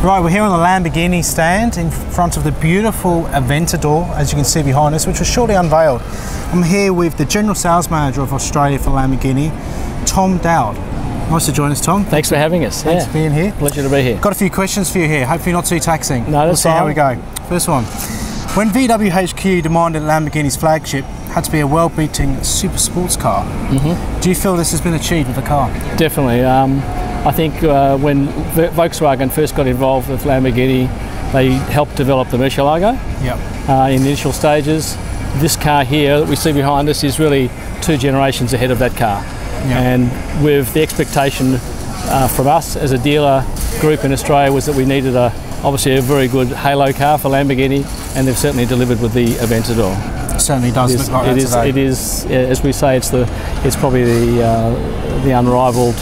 Right, we're here on the Lamborghini stand in front of the beautiful Aventador, as you can see behind us, which was shortly unveiled. I'm here with the General Sales Manager of Australia for Lamborghini, Tom Dowd. Nice to join us, Tom. Thanks for having us. Thanks for being here. Pleasure to be here. Got a few questions for you here, hopefully not too taxing. No, we'll see how we go. First one. When VW HQ demanded Lamborghini's flagship had to be a world-beating super sports car, do you feel this has been achieved with the car? Definitely. I think when Volkswagen first got involved with Lamborghini, they helped develop the Murcielago in the initial stages. This car here that we see behind us is really 2 generations ahead of that car. And with the expectation from us as a dealer group in Australia was that we needed obviously a very good halo car for Lamborghini, and they've certainly delivered with the Aventador. It certainly does look like that today. It is, as we say, it's probably the unrivaled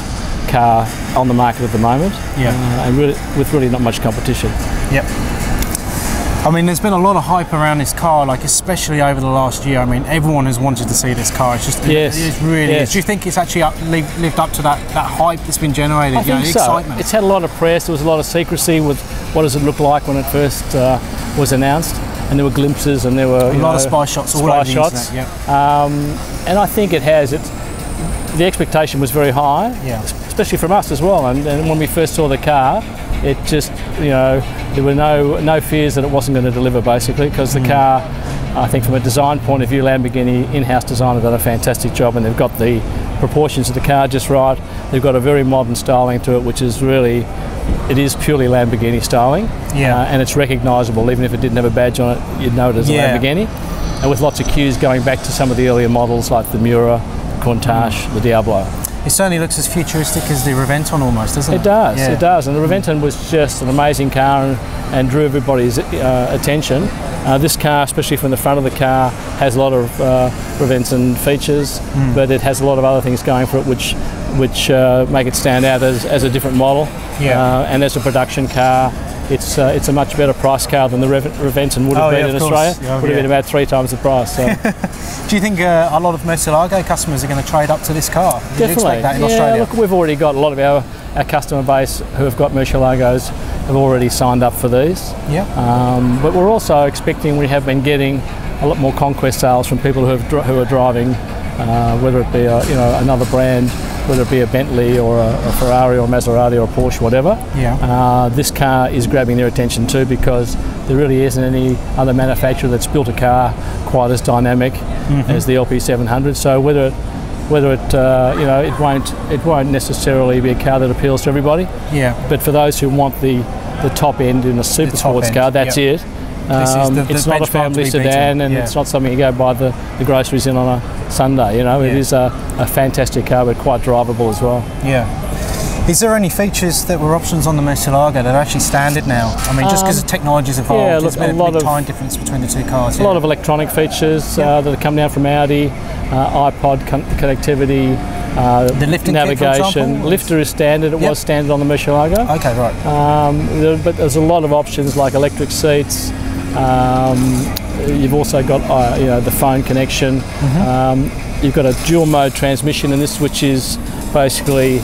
car on the market at the moment, and really, with really not much competition. I mean, there's been a lot of hype around this car, like especially over the last year. I mean, everyone has wanted to see this car. It's just, it really is. Do you think it's actually lived up to that hype that's been generated? I think so. Excitement. It's had a lot of press. There was a lot of secrecy with what does it look like when it first was announced, and there were glimpses and there were a lot of spy shots all over the internet. And I think it has. The expectation was very high, especially from us as well. And when we first saw the car, it just, there were no fears that it wasn't going to deliver, basically, because the car, I think from a design point of view, Lamborghini in-house design have done a fantastic job, and they've got the proportions of the car just right. They've got a very modern styling to it, which is really, it is purely Lamborghini styling, and it's recognisable. Even if it didn't have a badge on it, you'd know it as a Lamborghini. And with lots of cues going back to some of the earlier models like the Miura, Countach, the Diablo. It certainly looks as futuristic as the Reventon almost, doesn't it? It does, it does. And the Reventon was just an amazing car and drew everybody's attention. This car, especially from the front of the car, has a lot of Reventon features, but it has a lot of other things going for it which make it stand out as a different model. And as a production car, it's a much better price car than the Reventon would have been in Australia. Would have been about 3 times the price. So. Do you think a lot of Murcielago customers are going to trade up to this car? Did you expect that in Australia? Look, we've already got a lot of our customer base who have got Murcielagos have already signed up for these. But we're also expecting, we have been getting a lot more conquest sales from people who are driving, whether it be another brand, whether it be a Bentley or a Ferrari or a Maserati or a Porsche, whatever. This car is grabbing their attention too, because there really isn't any other manufacturer that's built a car quite as dynamic as the LP700. So whether it won't necessarily be a car that appeals to everybody. But for those who want the top end in a super sports car, that's it. It's not a family sedan, and it's not something you go buy the groceries in on a Sunday. It is a fantastic car, but quite drivable as well. Is there any features that were options on the Murcielago that are actually standard now? I mean, just because the technology's evolved, there's been a big time difference between the 2 cars. A lot of electronic features that have come down from Audi, iPod connectivity, the lifting navigation. Lifter is standard. It was standard on the Murcielago. Okay, right. But there's a lot of options like electric seats. You've also got the phone connection. You've got a dual mode transmission in this, which is basically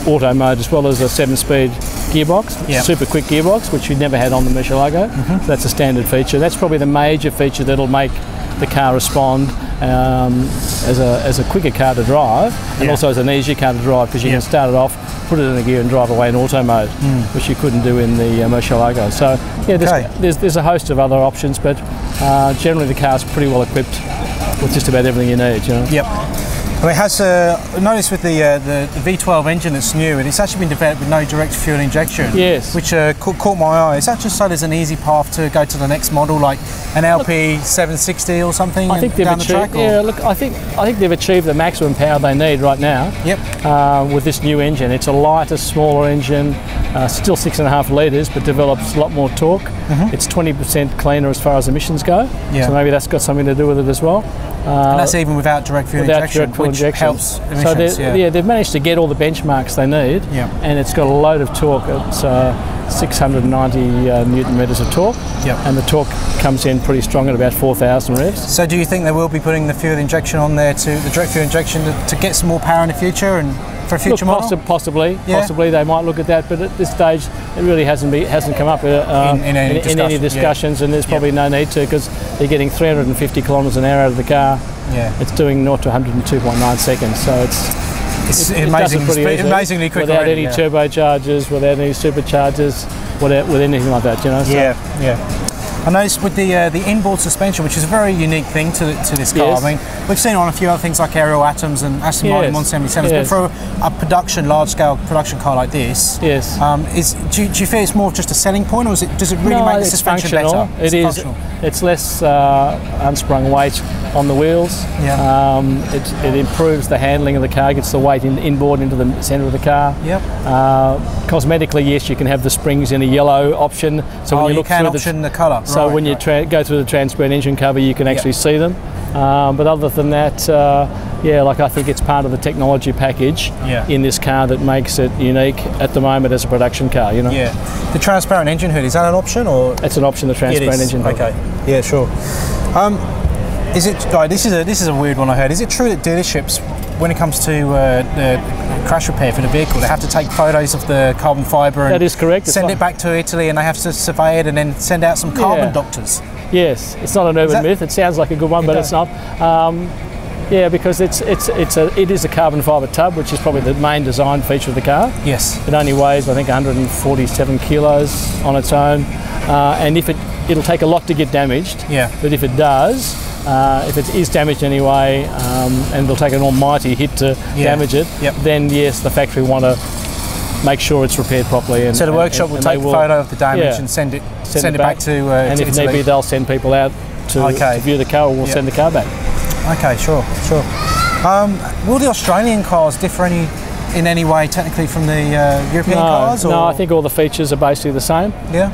auto mode as well as a 7-speed gearbox, super quick gearbox, which you never had on the Murcielago. So that's a standard feature. That's probably the major feature that'll make the car respond as a quicker car to drive, and also as an easier car to drive, because you can start it off, put it in a gear and drive away in auto mode, which you couldn't do in the Murcielago. So there's a host of other options, but generally the car's pretty well equipped with just about everything you need. I mean, notice with the V12 engine that's new, and it's actually been developed with no direct fuel injection, which caught my eye. Is that just so there's an easy path to go to the next model, like an LP760 or something? I think they've achieved. I think they've achieved the maximum power they need right now. With this new engine, it's a lighter, smaller engine, still 6.5 litres, but develops a lot more torque. It's 20% cleaner as far as emissions go. So maybe that's got something to do with it as well. And that's even without direct fuel injection, which helps emissions. So they've managed to get all the benchmarks they need, and it's got a load of torque. It's 690 newton meters of torque, and the torque comes in pretty strong at about 4,000 revs. So do you think they will be putting the fuel injection on there, the direct fuel injection, to get some more power in the future and for a future model? Possibly they might look at that, but at this stage it really hasn't come up in any discussions, and there's probably no need to, because they're getting 350 kilometres an hour out of the car. Yeah, it's doing 0 to 102.9 seconds, so it's amazingly quick without already, any turbochargers, without any superchargers, with anything like that, you know. So. Yeah. I noticed with the inboard suspension, which is a very unique thing to this car. I mean, we've seen it on a few other things like Aerial Atoms and Aston Martin 177s, but for a large-scale production car like this, do you feel it's more just a selling point, or does it really make the suspension better? It's less unsprung weight on the wheels. It improves the handling of the car, gets the weight inboard into the centre of the car. Cosmetically, yes, you can have the springs in a yellow option. So when you look through the colour. So when you go through the transparent engine cover, you can actually see them. But other than that, I think it's part of the technology package in this car that makes it unique at the moment as a production car. You know. Yeah. The transparent engine hood, is that an option, or? It's an option. The transparent engine hood. Okay. Yeah, sure. Is it? This is a weird one I heard. Is it true that dealerships, when it comes to the crash repair for the vehicle, they have to take photos of the carbon fibre and that is correct. Send it back to Italy, and they have to survey it and then send out some carbon doctors? Yes, it's not an urban myth. It sounds like a good one, but it's not. Because it is a carbon fibre tub, which is probably the main design feature of the car. Yes. It only weighs, I think, 147 kilos on its own, and it'll take a lot to get damaged. Yeah. But if it does, if it is damaged anyway, and it'll take an almighty hit to damage it, then yes, the factory want to make sure it's repaired properly. And, so the workshop will take a photo of the damage and send it back to and if need be, they'll send people out to view the car, or we'll send the car back. Okay, sure. Will the Australian cars differ in any way technically from the European cars? No, I think all the features are basically the same. Yeah.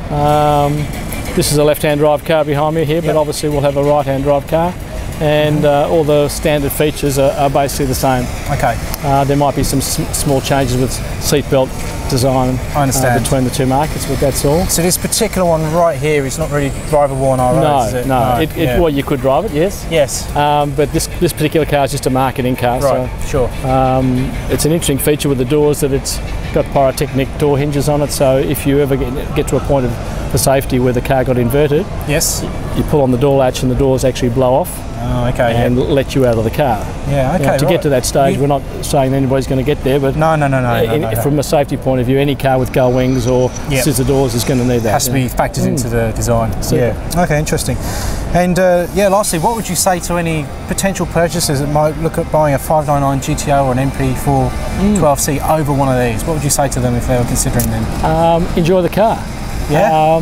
This is a left-hand drive car behind me here, but obviously we'll have a right-hand drive car, and all the standard features are basically the same. Okay. There might be some small changes with seatbelt design between the two markets, but that's all. So this particular one right here is not really drivable on our roads, is it? No. Well, you could drive it, yes. Yes. But this particular car is just a marketing car. Right, so, sure. It's an interesting feature with the doors that it's got pyrotechnic door hinges on it, so if you ever get to a point for safety where the car got inverted, you pull on the door latch and the doors actually blow off. Oh, okay. And let you out of the car. Yeah, okay. To get to that stage, we're not saying anybody's going to get there, but no. From a safety point of view, any car with gull wings or scissor doors is going to need that. Has to be factored into the design. Okay, interesting. And lastly, what would you say to any potential purchasers that might look at buying a 599 GTO or an MP4 12C over one of these? What would you say to them if they were considering them? Enjoy the car. Yeah.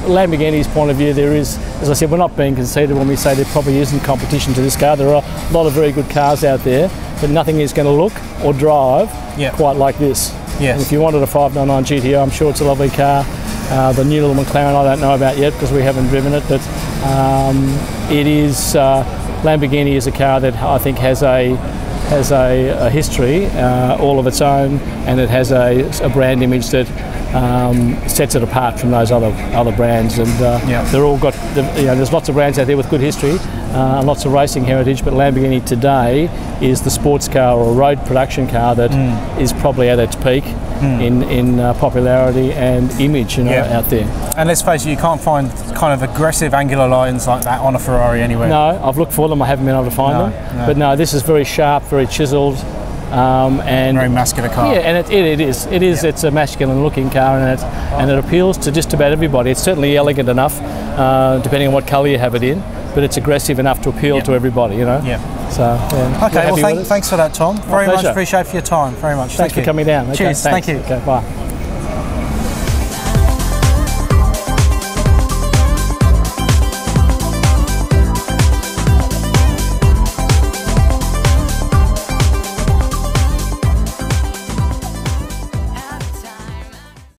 Lamborghini's point of view, there is, as I said, we're not being conceited when we say there probably isn't competition to this car. There are a lot of very good cars out there, but nothing is going to look or drive quite like this. Yes. And if you wanted a 599 GTO, I'm sure it's a lovely car. The new little McLaren I don't know about yet because we haven't driven it, but it is Lamborghini is a car that I think has a history all of its own, and it has a brand image that sets it apart from those other brands, and they're all got. There's lots of brands out there with good history, and lots of racing heritage, but Lamborghini today is the sports car or road production car that is probably at its peak in popularity and image, out there. And let's face it, you can't find kind of aggressive angular lines like that on a Ferrari anywhere. No, I've looked for them. I haven't been able to find them. No. But no, this is very sharp, very chiselled. And very muscular car. Yeah, and it is. It's a masculine looking car, and it appeals to just about everybody. It's certainly elegant enough, depending on what colour you have it in, but it's aggressive enough to appeal to everybody, So, okay, well, thanks for that, Tom. Very much appreciate for your time. Very much. Thanks for coming down. Cheers. Okay, thank you. Okay, bye.